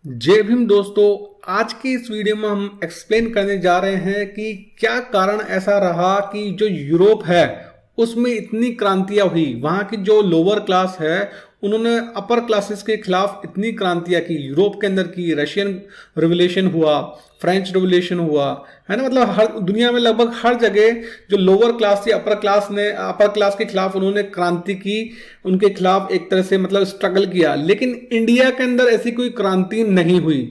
जय भीम दोस्तों। आज की इस वीडियो में हम एक्सप्लेन करने जा रहे हैं कि क्या कारण ऐसा रहा कि जो यूरोप है उसमें इतनी क्रांतियां हुई। वहां की जो लोअर क्लास है उन्होंने अपर क्लासेस के खिलाफ इतनी क्रांतियां की। यूरोप के अंदर की रशियन रिवोल्यूशन हुआ, फ्रेंच रिवोल्यूशन हुआ, है ना। मतलब हर दुनिया में लगभग हर जगह जो लोअर क्लास थी अपर क्लास के खिलाफ उन्होंने क्रांति की, उनके खिलाफ एक तरह से मतलब स्ट्रगल किया। लेकिन इंडिया के अंदर ऐसी कोई क्रांति नहीं हुई।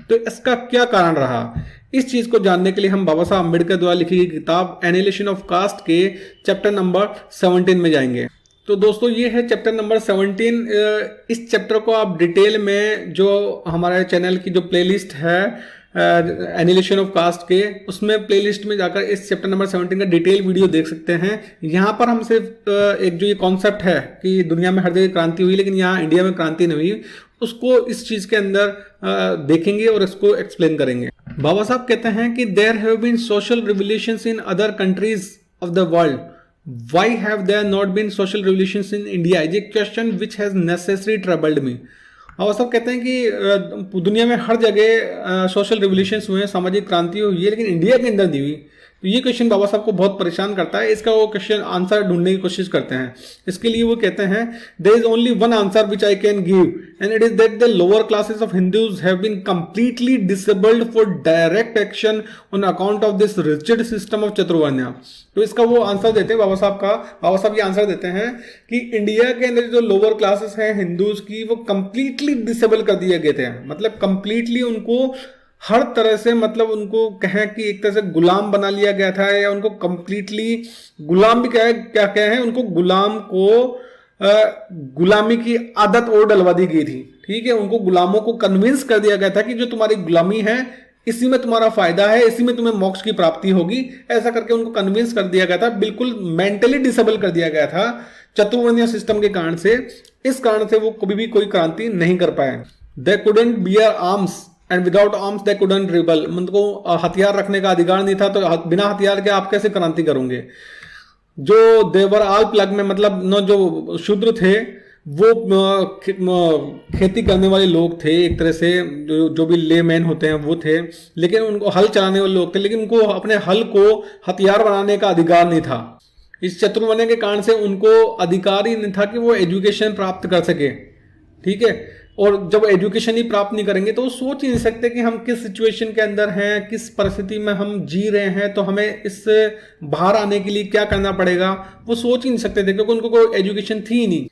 तो इसका क्या कारण रहा, इस चीज को जानने के लिए हम बाबा साहब अम्बेडकर द्वारा लिखी गई किताब एनिहिलेशन ऑफ कास्ट के चैप्टर नंबर 17 में जाएंगे। तो दोस्तों ये है चैप्टर नंबर 17। इस चैप्टर को आप डिटेल में जो हमारे चैनल की जो प्लेलिस्ट है एनिहिलेशन ऑफ कास्ट के, उसमें प्लेलिस्ट में जाकर इस चैप्टर नंबर 17 का डिटेल वीडियो देख सकते हैं। यहाँ पर हम सिर्फ एक जो ये कॉन्सेप्ट है कि दुनिया में हर जगह क्रांति हुई लेकिन यहाँ इंडिया में क्रांति नहीं हुई, उसको इस चीज के अंदर देखेंगे और इसको एक्सप्लेन करेंगे। बाबा साहब कहते हैं कि there have been social revolutions in other countries of the world, why have there not been social revolutions in India is a question which has necessarily troubled me। और सब कहते हैं कि दुनिया में हर जगह सोशल रिवोल्यूशंस हुए हैं, सामाजिक क्रांति हुई है, लेकिन इंडिया के अंदर नहीं हुई। तो ये क्वेश्चन बाबा साहब को बहुत परेशान करता है। इसका वो क्वेश्चन आंसर ढूंढने की कोशिश करते हैं। इसके लिए वो कहते हैं there is only one answer which I can give and it is that the lower classes of Hindus have been completely disabled for direct action on account of this rigid system of chaturvarnya. तो इसका वो answer देते हैं बाबा साहब ये answer देते हैं कि इंडिया के अंदर जो लोअर क्लासेस हैं हिंदूज की, वो कंप्लीटली डिसेबल कर दिए गए थे। मतलब कंप्लीटली उनको हर तरह से, मतलब उनको कहें कि एक तरह से गुलाम बना लिया गया था, या उनको कंप्लीटली गुलाम भी क्या कहें, उनको गुलाम को गुलामी की आदत और डलवा दी गई थी। ठीक है, उनको गुलामों को कन्विंस कर दिया गया था कि जो तुम्हारी गुलामी है इसी में तुम्हारा फायदा है, इसी में तुम्हें मोक्ष की प्राप्ति होगी। ऐसा करके उनको कन्विंस कर दिया गया था, बिल्कुल मेंटली डिसेबल कर दिया गया था चतुर्वर्णीय सिस्टम के कारण से। इस कारण से वो कभी भी कोई क्रांति नहीं कर पाए। They couldn't bear arms and without arms they couldn't rebel. उनको हथियार रखने का अधिकार नहीं था, तो बिना हथियार के आप कैसे क्रांति करोगे। जो देवर आल प्लग में, मतलब न जो शूद्र थे वो खेती करने वाले लोग थे, एक तरह से जो भी ले मैन होते हैं वो थे, लेकिन उनको हल चलाने वाले लोग थे, लेकिन उनको अपने हल को हथियार बनाने का अधिकार नहीं था। इस चतुर्वर्ण्य के कारण से उनको अधिकार ही नहीं था कि वो एजुकेशन प्राप्त कर सके। ठीक है, और जब एजुकेशन ही प्राप्त नहीं करेंगे तो वो सोच ही नहीं सकते कि हम किस सिचुएशन के अंदर हैं, किस परिस्थिति में हम जी रहे हैं, तो हमें इससे बाहर आने के लिए क्या करना पड़ेगा। वो सोच ही नहीं सकते थे क्योंकि उनको कोई एजुकेशन थी ही नहीं।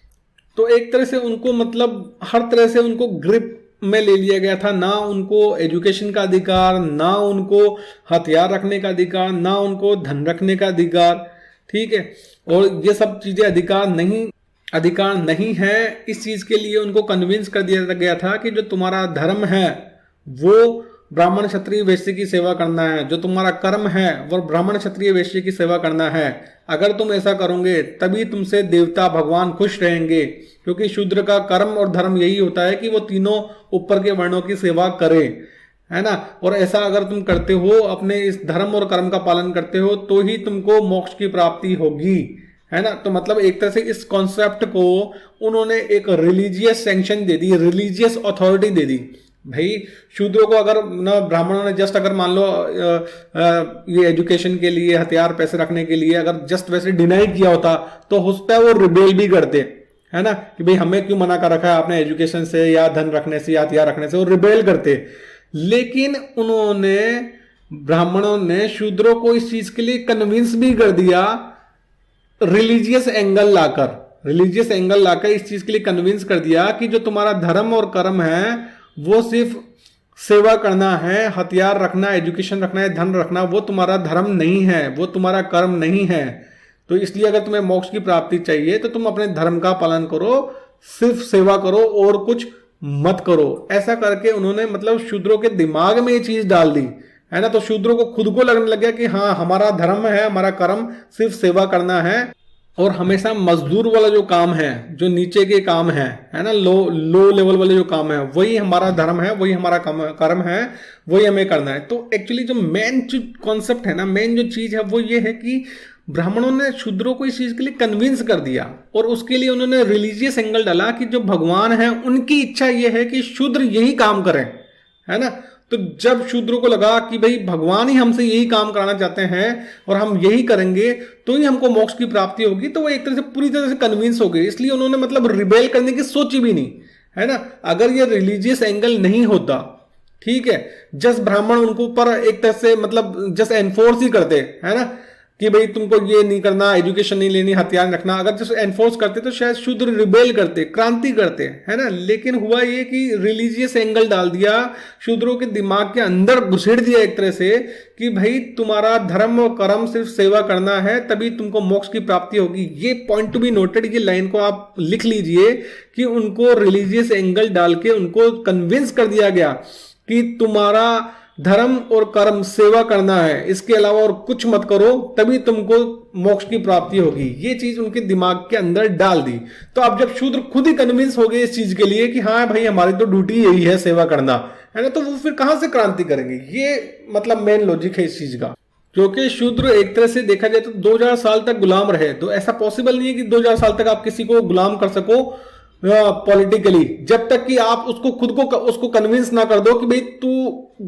तो एक तरह से उनको, मतलब हर तरह से उनको ग्रिप में ले लिया गया था। ना उनको एजुकेशन का अधिकार, ना उनको हथियार रखने का अधिकार, ना उनको धन रखने का अधिकार। ठीक है, और ये सब चीजें अधिकार नहीं है। इस चीज के लिए उनको कन्विंस कर दिया गया था कि जो तुम्हारा धर्म है वो ब्राह्मण क्षत्रिय वैश्य की सेवा करना है, जो तुम्हारा कर्म है वो ब्राह्मण क्षत्रिय वैश्य की सेवा करना है। अगर तुम ऐसा करोगे तभी तुमसे देवता भगवान खुश रहेंगे, क्योंकि शूद्र का कर्म और धर्म यही होता है कि वो तीनों ऊपर के वर्णों की सेवा करे, है ना। और ऐसा अगर तुम करते हो, अपने इस धर्म और कर्म का पालन करते हो, तो ही तुमको मोक्ष की प्राप्ति होगी, है ना। तो मतलब एक तरह से इस कॉन्सेप्ट को उन्होंने एक रिलीजियस सैंक्शन दे दी, रिलीजियस अथॉरिटी दे दी। भाई शूद्रों को अगर न ब्राह्मणों ने जस्ट अगर मान लो ये एजुकेशन के लिए, हथियार पैसे रखने के लिए अगर जस्ट वैसे डिनाई किया होता तो उस पर वो रिबेल भी करते, है ना, कि भाई हमें क्यों मना कर रखा है आपने एजुकेशन से या धन रखने से या हथियार रखने से, वो रिबेल करते। लेकिन उन्होंने, ब्राह्मणों ने शूद्रों को इस चीज के लिए कन्विंस भी कर दिया, रिलीजियस एंगल लाकर इस चीज के लिए कन्विंस कर दिया कि जो तुम्हारा धर्म और कर्म है वो सिर्फ सेवा करना है, हथियार रखना, एजुकेशन रखना है, धन रखना, वो तुम्हारा धर्म नहीं है, वो तुम्हारा कर्म नहीं है। तो इसलिए अगर तुम्हें मोक्ष की प्राप्ति चाहिए तो तुम अपने धर्म का पालन करो, सिर्फ सेवा करो और कुछ मत करो। ऐसा करके उन्होंने मतलब शूद्रों के दिमाग में ये चीज डाल दी, है ना। तो शूद्रों को खुद को लगने लग गया कि हाँ हमारा धर्म है, हमारा कर्म सिर्फ सेवा करना है, और हमेशा मजदूर वाला जो काम है, जो नीचे के काम है ना, लो लेवल वाले जो काम है, वही हमारा धर्म है, वही हमारा कर्म है, वही हमें करना है। तो एक्चुअली जो मेन कॉन्सेप्ट है ना, मेन जो चीज है वो ये है कि ब्राह्मणों ने शूद्रों को इस चीज के लिए कन्विंस कर दिया, और उसके लिए उन्होंने रिलीजियस एंगल डाला कि जो भगवान है उनकी इच्छा ये है कि शूद्र यही काम करें, है ना। तो जब शूद्रों को लगा कि भाई भगवान ही हमसे यही काम कराना चाहते हैं और हम यही करेंगे तो ही हमको मोक्ष की प्राप्ति होगी, तो वो एक तरह से पूरी तरह से कन्विंस हो गए। इसलिए उन्होंने मतलब रिबेल करने की सोची भी नहीं, है ना। अगर ये रिलीजियस एंगल नहीं होता, ठीक है, जस्ट ब्राह्मण उनको ऊपर एक तरह से मतलब जस्ट एनफोर्स ही करते, है ना, कि भाई तुमको ये नहीं करना, एजुकेशन नहीं लेनी, हथियार रखना, अगर जस्ट एनफोर्स करते तो शायद शूद्र रिबेल करते, क्रांति करते, है ना। लेकिन हुआ ये कि रिलीजियस एंगल डाल दिया, शूद्रों के दिमाग के अंदर घुसेड़ दिया एक तरह से कि भाई तुम्हारा धर्म और कर्म सिर्फ सेवा करना है, तभी तुमको मोक्ष की प्राप्ति होगी। ये पॉइंट टू बी नोटेड, ये लाइन को आप लिख लीजिए कि उनको रिलीजियस एंगल डाल के उनको कन्विंस कर दिया गया कि तुम्हारा धर्म और कर्म सेवा करना है, इसके अलावा और कुछ मत करो, तभी तुमको मोक्ष की प्राप्ति होगी। ये चीज उनके दिमाग के अंदर डाल दी। तो अब जब शूद्र खुद ही कन्विंस हो गए इस चीज के लिए कि हाँ भाई हमारी तो ड्यूटी यही है सेवा करना, है ना, तो वो फिर कहां से क्रांति करेंगे। ये मतलब मेन लॉजिक है इस चीज का। क्योंकि शूद्र एक तरह से देखा जाए तो 2000 साल तक गुलाम रहे, तो ऐसा पॉसिबल नहीं है कि 2000 साल तक आप किसी को गुलाम कर सको पॉलिटिकली, जब तक कि आप उसको खुद को उसको कन्विंस ना कर दो कि भाई तू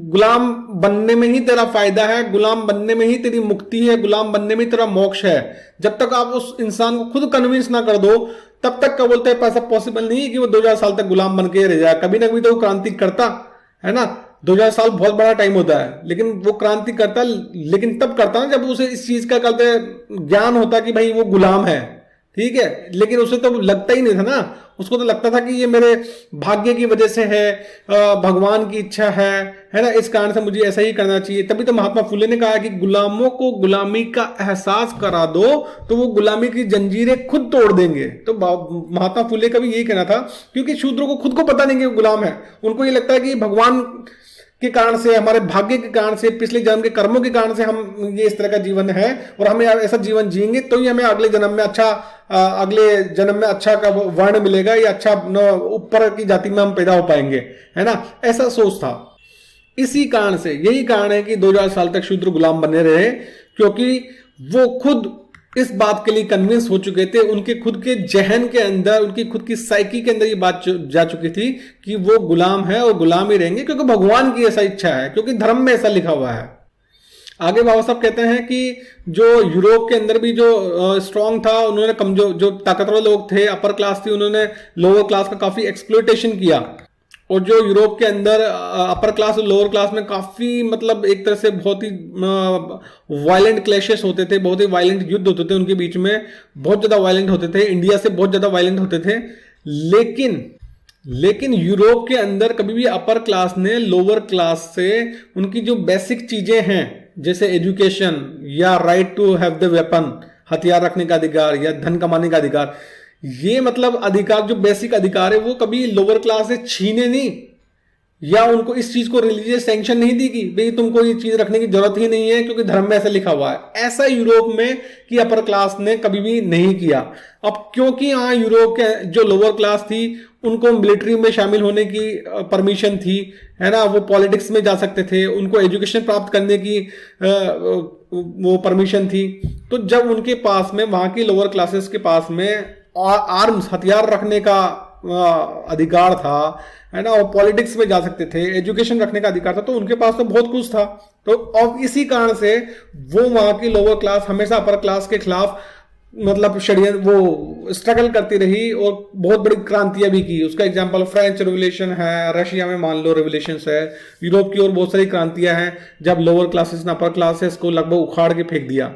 गुलाम बनने में ही तेरा फायदा है, गुलाम बनने में ही तेरी मुक्ति है, गुलाम बनने में ही तेरा मोक्ष है। जब तक आप उस इंसान को खुद कन्विंस ना कर दो, तब तक क्या बोलते हैं ऐसा पॉसिबल नहीं है कि वो 2000 साल तक गुलाम बन के रह जाए। कभी ना कभी तो वो क्रांति करता, है ना। 2000 साल बहुत बड़ा टाइम होता है, लेकिन वो क्रांति करता, लेकिन तब करता ना जब उसे इस चीज का कहते ज्ञान होता कि भाई वो गुलाम है, ठीक है। लेकिन उसे तो लगता ही नहीं था ना, उसको तो लगता था कि ये मेरे भाग्य की वजह से है, भगवान की इच्छा है ना, इस कारण से मुझे ऐसा ही करना चाहिए। तभी तो महात्मा फुले ने कहा कि गुलामों को गुलामी का एहसास करा दो तो वो गुलामी की जंजीरें खुद तोड़ देंगे। तो महात्मा फुले का भी यही कहना था, क्योंकि शूद्रों को खुद को पता नहीं कि वो गुलाम है। उनको ये लगता है कि भगवान के कारण से, हमारे भाग्य के कारण से, पिछले जन्म के कर्मों के कारण से हम ये इस तरह का जीवन है और हमें ऐसा जीवन जिएंगे तो ही हमें अगले जन्म में अच्छा का वर्ण मिलेगा या अच्छा ऊपर की जाति में हम पैदा हो पाएंगे, है ना। ऐसा सोच था। इसी कारण से, यही कारण है कि 2000 साल तक शूद्र गुलाम बने रहे, क्योंकि वो खुद इस बात के लिए कन्विंस हो चुके थे, उनके खुद के जहन के अंदर, उनकी खुद की साइकी के अंदर ये बात जा चुकी थी कि वो गुलाम है और गुलाम ही रहेंगे, क्योंकि भगवान की ऐसा इच्छा है, क्योंकि धर्म में ऐसा लिखा हुआ है। आगे बाबा साहब कहते हैं कि जो यूरोप के अंदर भी जो स्ट्रांग था, उन्होंने कमजोर, जो ताकतवर लोग थे, अपर क्लास थी, उन्होंने लोअर क्लास का काफी एक्सप्लॉयटेशन किया। और जो यूरोप के अंदर अपर क्लास और लोअर क्लास में काफी मतलब एक तरह से बहुत ही वायलेंट क्लैशेस होते थे, बहुत ही वायलेंट युद्ध होते थे उनके बीच में, बहुत ज्यादा वायलेंट होते थे, इंडिया से बहुत ज्यादा वायलेंट होते थे। लेकिन यूरोप के अंदर कभी भी अपर क्लास ने लोअर क्लास से उनकी जो बेसिक चीजें हैं, जैसे एजुकेशन या right to have the weapon, हथियार रखने का अधिकार या धन कमाने का अधिकार, ये मतलब अधिकार, जो बेसिक अधिकार है, वो कभी लोअर क्लास से छीने नहीं, या उनको इस चीज को रिलीजियस सैंक्शन नहीं दी कि भाई तुमको ये चीज रखने की जरूरत ही नहीं है क्योंकि धर्म में ऐसा लिखा हुआ है। ऐसा यूरोप में कि अपर क्लास ने कभी भी नहीं किया। अब क्योंकि यहाँ यूरोप के जो लोअर क्लास थी उनको मिलिट्री में शामिल होने की परमिशन थी, है ना, वो पॉलिटिक्स में जा सकते थे, उनको एजुकेशन प्राप्त करने की वो परमिशन थी। तो जब उनके पास में, वहां की लोअर क्लासेस के पास में आर्म्स, हथियार रखने का अधिकार था, है ना, और पॉलिटिक्स में जा सकते थे, एजुकेशन रखने का अधिकार था, तो उनके पास तो बहुत कुछ था। तो अब इसी कारण से वो वहां की लोअर क्लास हमेशा अपर क्लास के खिलाफ मतलब षड्यंत्र, वो स्ट्रगल करती रही और बहुत बड़ी क्रांतियां भी की। उसका एग्जांपल फ्रेंच रेवोल्यूशन है, रशिया में मान लो रेवोल्यूशन है, यूरोप की ओर बहुत सारी क्रांतियां हैं जब लोअर क्लासेस ने अपर क्लासेस को लगभग उखाड़ के फेंक दिया।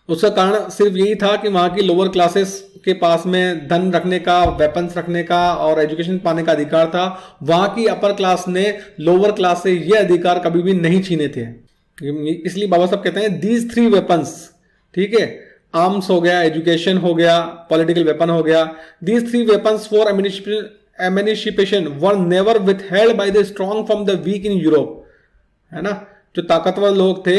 उसका कारण सिर्फ यही था कि वहां की लोअर क्लासेस के पास में धन रखने का, वेपन्स रखने का और एजुकेशन पाने का अधिकार था। वहां की अपर क्लास ने लोअर क्लास से ये अधिकार कभी भी नहीं छीने थे। इसलिए बाबा साहब कहते हैं दीज 3 वेपन्स, ठीक है, आर्म्स हो गया, एजुकेशन हो गया, पॉलिटिकल वेपन हो गया, these 3 weapons for emancipation were never withheld by the strong from the weak in Europe, है ना। जो ताकतवर लोग थे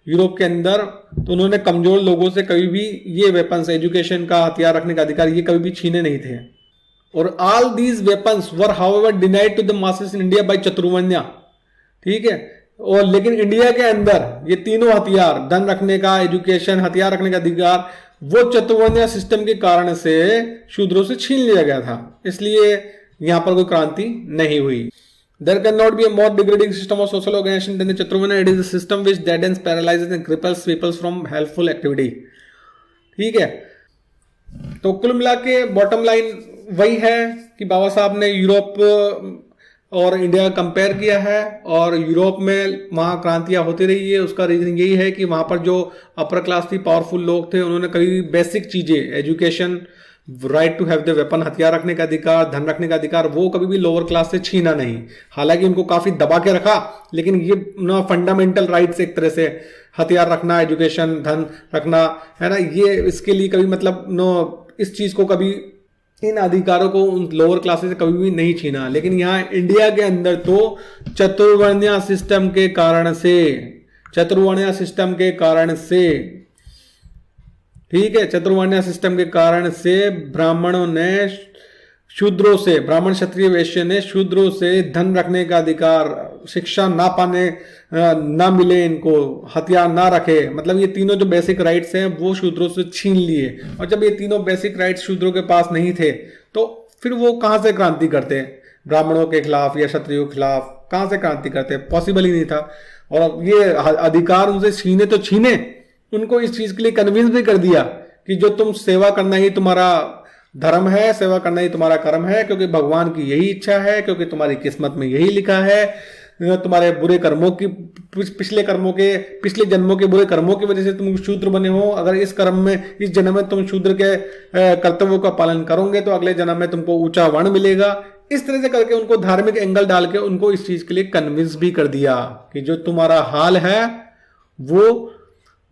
यूरोप के अंदर, तो उन्होंने कमजोर लोगों से कभी भी ये वेपन्स, एजुकेशन का, हथियार रखने का अधिकार, ये कभी भी छीने नहीं थे। और all these weapons were however denied to the masses in India by chaturvarnya, ठीक है। और लेकिन इंडिया के अंदर ये तीनों हथियार, धन रखने का, एजुकेशन, हथियार रखने का अधिकार, वो चतुर्वण्या सिस्टम के कारण से शूद्रों से छीन लिया गया था। इसलिए यहां पर कोई क्रांति नहीं हुई। There cannot be a more degrading system of social organization than the Chaturvarnya. It is a system which deadens, paralyzes and cripples people from helpful activity. ठीक है, तो कुल मिला के बॉटम लाइन वही है कि बाबा साहब ने यूरोप और इंडिया कंपेयर किया है, और यूरोप में वहाँ क्रांतियाँ होती रही है। उसका रीजन यही है कि वहाँ पर जो अपर क्लास थी, पावरफुल लोग थे, उन्होंने कभी बेसिक चीज़ें, education, right to have the weapon, हथियार रखने का अधिकार, धन रखने का अधिकार, वो कभी भी लोअर क्लास से छीना नहीं। हालांकि उनको काफ़ी दबा के रखा, लेकिन ये ना फंडामेंटल राइट्स, एक तरह से हथियार रखना, एजुकेशन, धन रखना, है ना, ये इसके लिए कभी मतलब नो, इस चीज़ को कभी, इन अधिकारों को उन लोअर क्लासेस से कभी भी नहीं छीना। लेकिन यहाँ इंडिया के अंदर तो चतुर्वर्ण्य सिस्टम के कारण से, चतुर्वर्ण्य सिस्टम के कारण से, ठीक है, चतुर्वर्ण्य सिस्टम के कारण से ब्राह्मणों ने शूद्रों से, ब्राह्मण क्षत्रिय वैश्य ने शूद्रों से धन रखने का अधिकार, शिक्षा ना पाने ना मिले, इनको हथियार ना रखे, मतलब ये तीनों जो बेसिक राइट्स हैं वो शूद्रों से छीन लिए। और जब ये तीनों बेसिक राइट्स शूद्रों के पास नहीं थे तो फिर वो कहाँ से क्रांति करते, ब्राह्मणों के खिलाफ या क्षत्रियों के खिलाफ कहाँ से क्रांति करते, पॉसिबल ही नहीं था। और ये अधिकार उनसे छीने तो छीने, उनको इस चीज के लिए कन्विंस भी कर दिया कि जो तुम सेवा करना ही तुम्हारा धर्म है, सेवा करना ही तुम्हारा कर्म है, क्योंकि भगवान की यही इच्छा है, क्योंकि तुम्हारी किस्मत में यही लिखा है, तुम्हारे बुरे कर्मों की, पिछले जन्मों के बुरे कर्मों की वजह से तुम शूद्र बने हो। अगर इस कर्म में, इस जन्म में तुम शूद्र के कर्तव्यों का पालन करोगे तो अगले जन्म में तुमको ऊंचा वर्ण मिलेगा। इस तरह से करके उनको धार्मिक एंगल डाल के उनको इस चीज के लिए कन्विंस भी कर दिया कि जो तुम्हारा हाल है वो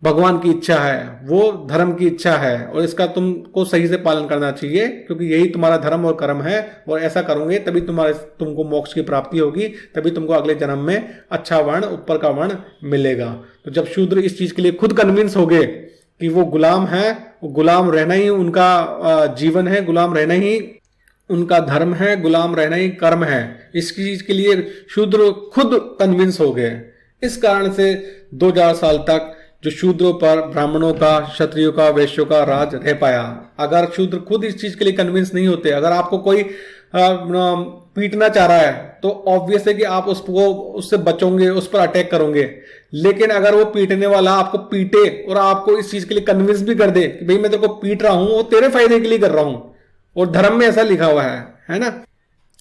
भगवान की इच्छा है, वो धर्म की इच्छा है, और इसका तुमको सही से पालन करना चाहिए, क्योंकि यही तुम्हारा धर्म और कर्म है, और ऐसा करोगे तभी तुमको मोक्ष की प्राप्ति होगी, तभी तुमको अगले जन्म में अच्छा वर्ण, ऊपर का वर्ण मिलेगा। तो जब शूद्र इस चीज के लिए खुद कन्विंस हो गए कि वो गुलाम है, वो गुलाम रहना ही उनका जीवन है, गुलाम रहना ही उनका धर्म है, गुलाम रहना ही कर्म है, इस चीज के लिए शूद्र खुद कन्विंस हो गए। इस कारण से 2000 साल तक जो शूद्रों पर ब्राह्मणों का, क्षत्रियों का, वैश्यों का राज रह पाया। अगर शूद्र खुद इस चीज के लिए कन्विंस नहीं होते, अगर आपको कोई पीटना चाह रहा है तो ऑब्वियस है कि आप उससे बचोगे, उस पर अटैक करोगे। लेकिन अगर वो पीटने वाला आपको पीटे और आपको इस चीज के लिए कन्विंस भी कर दे कि भाई मैं तेरे को पीट रहा हूं, वो तेरे फायदे के लिए कर रहा हूं और धर्म में ऐसा लिखा हुआ है ना,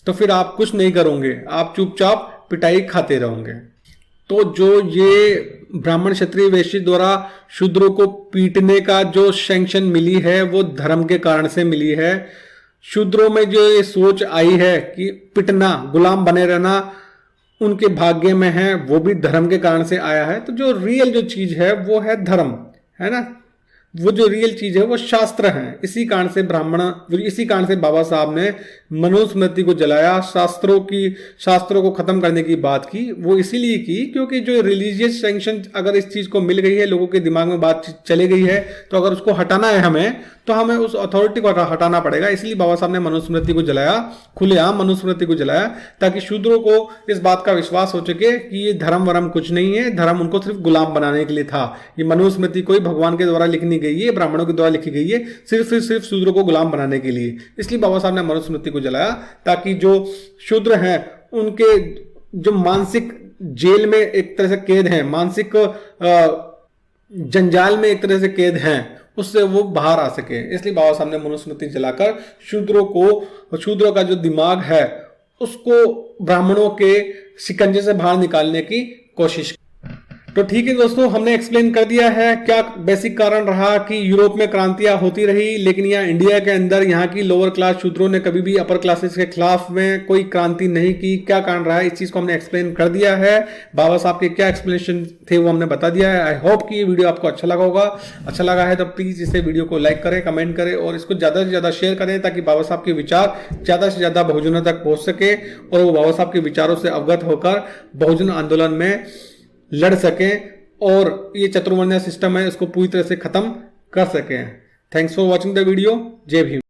तो फिर आप कुछ नहीं करोगे, आप चुपचाप पिटाई खाते रहोगे। तो जो ये ब्राह्मण क्षत्रिय वैश्य द्वारा शूद्रों को पीटने का जो सैंक्शन मिली है वो धर्म के कारण से मिली है। शूद्रों में जो ये सोच आई है कि पिटना, गुलाम बने रहना उनके भाग्य में है, वो भी धर्म के कारण से आया है। तो जो रियल जो चीज है वो है धर्म, है ना, वो जो रियल चीज है वो शास्त्र है। इसी कारण से इसी कारण से बाबा साहब ने मनुस्मृति को जलाया, शास्त्रों को खत्म करने की बात की। वो इसीलिए की क्योंकि जो रिलीजियस सैंक्शन अगर इस चीज को मिल गई है, लोगों के दिमाग में बात चले गई है, तो अगर उसको हटाना है हमें, तो हमें उस अथॉरिटी को हटाना पड़ेगा। इसलिए बाबा साहब ने मनुस्मृति को जलाया, खुलेआम मनुस्मृति को जलाया, ताकि शूद्रों को इस बात का विश्वास हो सके कि ये धर्म वरम कुछ नहीं है, धर्म उनको सिर्फ गुलाम बनाने के लिए था। ये मनुस्मृति कोई भगवान के द्वारा लिखनी गई है, ब्राह्मणों के द्वारा लिखी गई है, सिर्फ शूद्रों को गुलाम बनाने के लिए। इसलिए बाबा साहब ने मनुस्मृति को जलाया, ताकि जो शूद्र हैं उनके जो मानसिक जेल में एक तरह से कैद हैं, मानसिक जंजाल में एक तरह से कैद हैं, उससे वो बाहर आ सके। इसलिए बाबा साहब ने मनुस्मृति जलाकर शूद्रों का जो दिमाग है उसको ब्राह्मणों के शिकंजे से बाहर निकालने की कोशिश। तो ठीक है दोस्तों, हमने एक्सप्लेन कर दिया है क्या बेसिक कारण रहा कि यूरोप में क्रांतियां होती रही, लेकिन यहाँ इंडिया के अंदर यहाँ की लोअर क्लास शूद्रों ने कभी भी अपर क्लासेस के खिलाफ में कोई क्रांति नहीं की। क्या कारण रहा है इस चीज को हमने एक्सप्लेन कर दिया है। बाबा साहब के क्या एक्सप्लेनेशन थे वो हमने बता दिया है। आई होप कि ये वीडियो आपको अच्छा लगा होगा। अच्छा लगा है तो प्लीज इसे वीडियो को लाइक करें, कमेंट करें और इसको ज्यादा से ज्यादा शेयर करें, ताकि बाबा साहब के विचार ज्यादा से ज्यादा बहुजनों तक पहुंच सके और वो बाबा साहब के विचारों से अवगत होकर बहुजन आंदोलन में लड़ सकें और ये चतुर्वर्ण्य सिस्टम है इसको पूरी तरह से खत्म कर सकें। Thanks for watching the video. जय भीम।